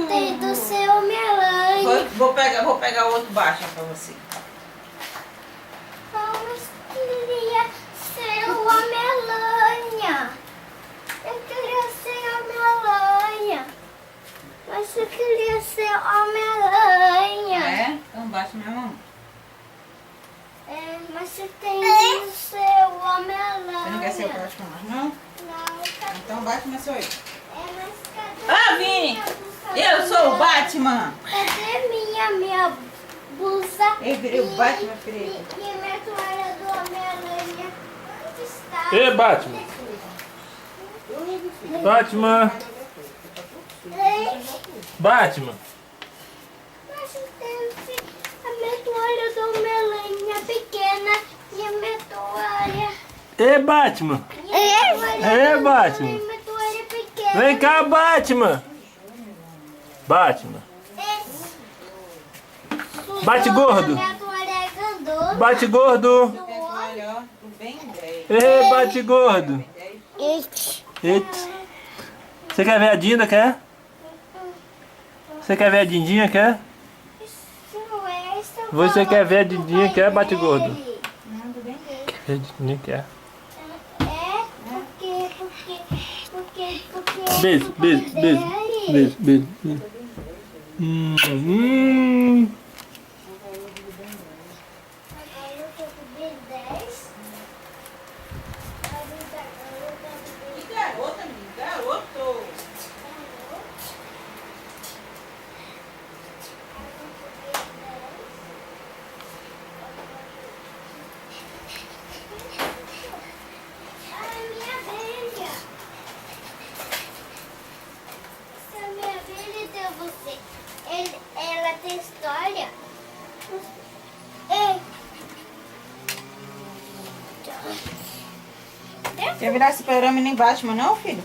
gostei do seu Homem-Aranha. Vou pegar o outro baixo pra você. Mas queria ser o Homem-Aranha. Eu queria ser Homem-Aranha. Mas eu queria ser Homem-Aranha. É? Então baixa minha mão. É, mas você tem que ser o Homem-Aranha. Você não quer ser o próximo, não? Não, cadê? Então Batman sou eu. É, mas cadê Ah, Vini! minha blusa Eu sou o branca? Batman! Cadê minha blusa? Eu virei o Batman preto. E minha toalha do Homem-Aranha? Onde está? Ei, Batman. Batman. Batman. Mas tem a minha toalha do Homem-Aranha pequena e a minha toalha. Ei, Batman. É, Batman. Minha toalha pequena. Vem cá, Batman. Batman. Bate gordo. Minha toalha é grandona. Bate gordo. Olha, ó, o bem 10. Ei, bate gordo. Eita. Você quer ver a Dinda, quer? Você quer ver a Dindinha, quer? Você quer ver a Dindinha, quer, bate gordo? Não, do bem 10. Quer ver a Dindinha, quer? É, porque... Beijo, beijo, beijo. Beijo, beijo, beijo. Agora eu tô com B10. Que garota, menino, garoto! Ai, minha abelha. Essa minha abelha deu você. Ela tem história. Ei. Quer virar super-homem nem Batman, não, filho?